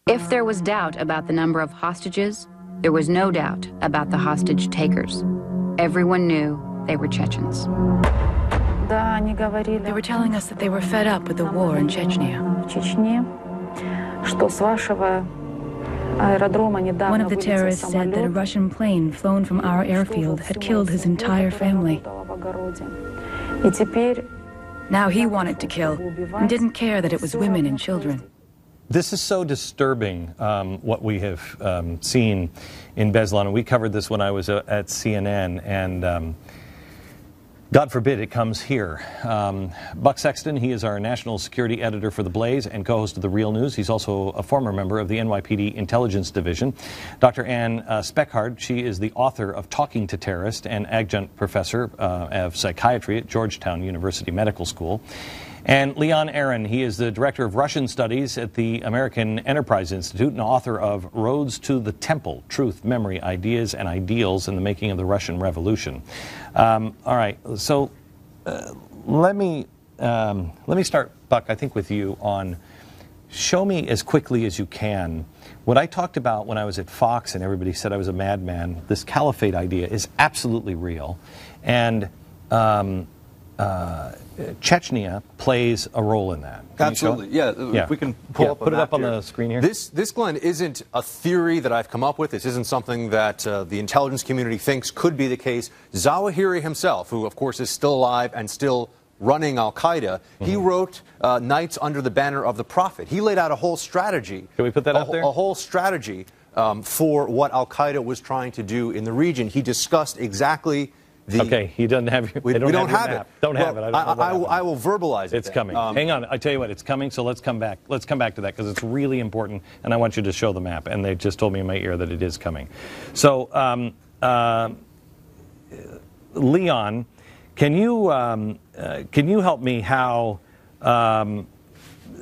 If there was doubt about the number of hostages, there was no doubt about the hostage takers. Everyone knew they were Chechens. They were telling us that they were fed up with the war in Chechnya. One of the terrorists said that a Russian plane flown from our airfield had killed his entire family. Now he wanted to kill and didn't care that it was women and children. This is so disturbing, what we have seen in Beslan. And we covered this when I was at CNN, and God forbid it comes here. Buck Sexton, he is our national security editor for The Blaze and co-host of The Real News. He's also a former member of the NYPD Intelligence Division. Dr. Ann Speckhard, she is the author of Talking to Terrorists and adjunct professor of psychiatry at Georgetown University Medical School. And Leon Aaron, he is the director of Russian Studies at the American Enterprise Institute and author of Roads to the Temple, Truth, Memory, Ideas, and Ideals in the Making of the Russian Revolution. All right, so let me start, Buck, I think with you on, show me as quickly as you can what I talked about when I was at Fox and everybody said I was a madman. This caliphate idea is absolutely real. And Chechnya plays a role in that. Absolutely, yeah. If we can put it up on the screen here. This, Glenn, isn't a theory that I've come up with. This isn't something that the intelligence community thinks could be the case. Zawahiri himself, who of course is still alive and still running Al-Qaeda, he wrote Nights Under the Banner of the Prophet. He laid out a whole strategy. Can we put that up there? A whole strategy for what Al-Qaeda was trying to do in the region. He discussed exactly okay, he doesn't have your, we don't have it. Don't have it. I will verbalize it. It's coming. Hang on. I tell you what, it's coming, so let's come back. Let's come back to that because it's really important, and I want you to show the map. And they just told me in my ear that it is coming. So, Leon, can you help me how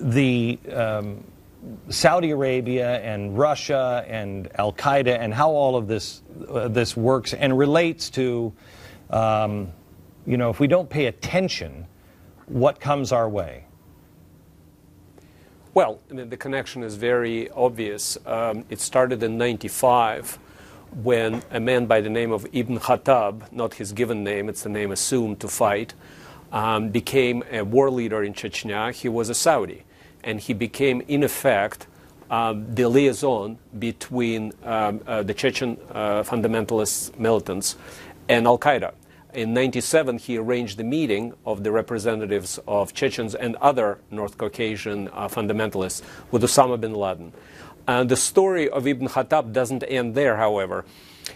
the Saudi Arabia and Russia and Al-Qaeda and how all of this works and relates to if we don't pay attention, what comes our way? Well, I mean, the connection is very obvious. It started in '95 when a man by the name of Ibn Khattab, not his given name, it's the name assumed to fight, became a war leader in Chechnya. He was a Saudi, and he became, in effect, the liaison between the Chechen fundamentalist militants and Al-Qaeda. In '97, he arranged the meeting of the representatives of Chechens and other North Caucasian fundamentalists with Osama bin Laden. The story of Ibn Khattab doesn't end there, however.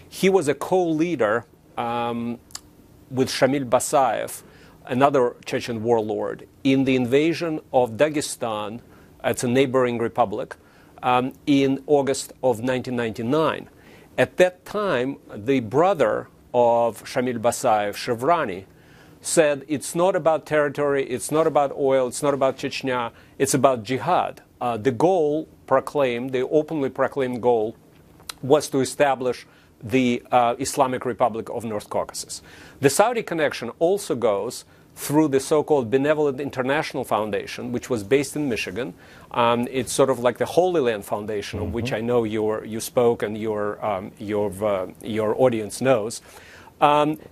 He was a co-leader with Shamil Basayev, another Chechen warlord, in the invasion of Dagestan, it's a neighboring republic, in August of 1999. At that time, the brother of Shamil Basayev, Chevrani, said it's not about territory, it's not about oil, it's not about Chechnya, it's about jihad. The goal proclaimed, the openly proclaimed goal, was to establish the Islamic Republic of North Caucasus. The Saudi connection also goes through the so-called Benevolent International Foundation, which was based in Michigan. It's sort of like the Holy Land Foundation, of which I know you spoke and your audience knows.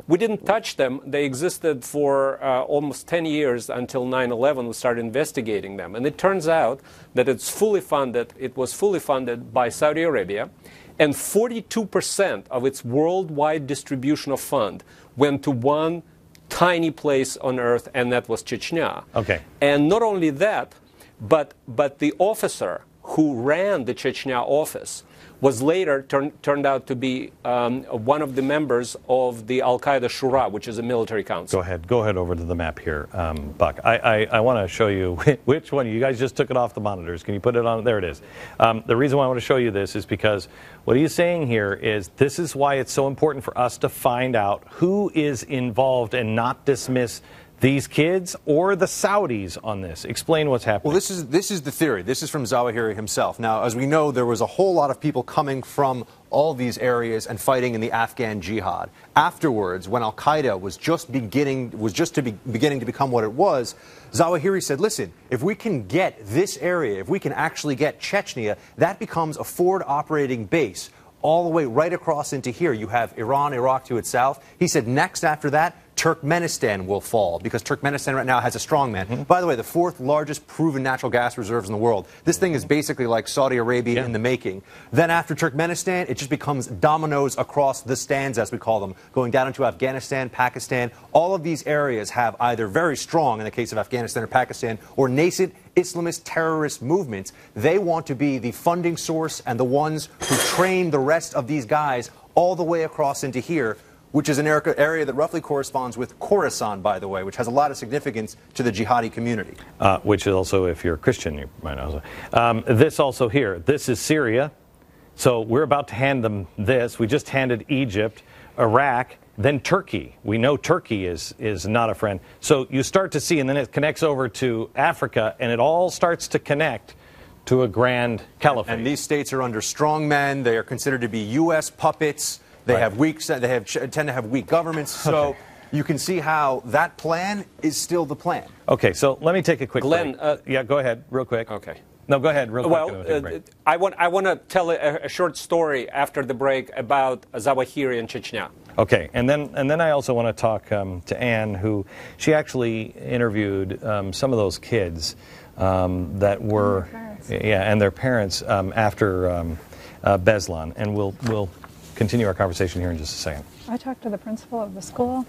We didn't touch them. They existed for almost 10 years until 9/11. We started investigating them. And it turns out that it was fully funded by Saudi Arabia, and 42% of its worldwide distribution of fund went to one tiny place on earth, and that was Chechnya. Okay. And not only that, but the officer who ran the Chechnya office was later turned out to be one of the members of the Al-Qaeda Shura, which is a military council. Go ahead over to the map here, Buck. I want to show you which one. You guys just took it off the monitors. Can you put it on? There it is. The reason why I want to show you this is because what he's saying here is this is why it's so important for us to find out who is involved and not dismiss these kids or the Saudis on this? Explain what's happening. Well, this is the theory. This is from Zawahiri himself. Now, as we know, there was a whole lot of people coming from all these areas and fighting in the Afghan jihad. Afterwards, when Al-Qaeda was just beginning to become what it was, Zawahiri said, listen, if we can get this area, if we can actually get Chechnya, that becomes a forward operating base all the way right across into here. You have Iran, Iraq to its south. He said next after that, Turkmenistan will fall, because Turkmenistan right now has a strongman. By the way, the 4th largest proven natural gas reserves in the world. This thing is basically like Saudi Arabia in the making. Then after Turkmenistan, it just becomes dominoes across the stands, as we call them, going down into Afghanistan, Pakistan. All of these areas have either very strong, in the case of Afghanistan or Pakistan, or nascent Islamist terrorist movements. They want to be the funding source and the ones who train the rest of these guys all the way across into here, which is an area that roughly corresponds with Khorasan, by the way, which has a lot of significance to the jihadi community. Which is also, if you're a Christian, you might know. This also here, this is Syria. So we're about to hand them this. We just handed Egypt, Iraq, then Turkey. We know Turkey is not a friend. So you start to see, and then it connects over to Africa, and it all starts to connect to a grand caliphate. And these states are under strongmen. They are considered to be U.S. puppets. They tend to have weak governments, so you can see how that plan is still the plan. Okay, so let me take a quick Glenn, break. Yeah, go ahead, real quick. Okay. No, go ahead, real quick. Well, I want to tell a short story after the break about Zawahiri and Chechnya. Okay, and then I also want to talk to Anne, who she actually interviewed some of those kids that were, and their parents after Beslan, and we'll continue our conversation here in just a second. I talked to the principal of the school.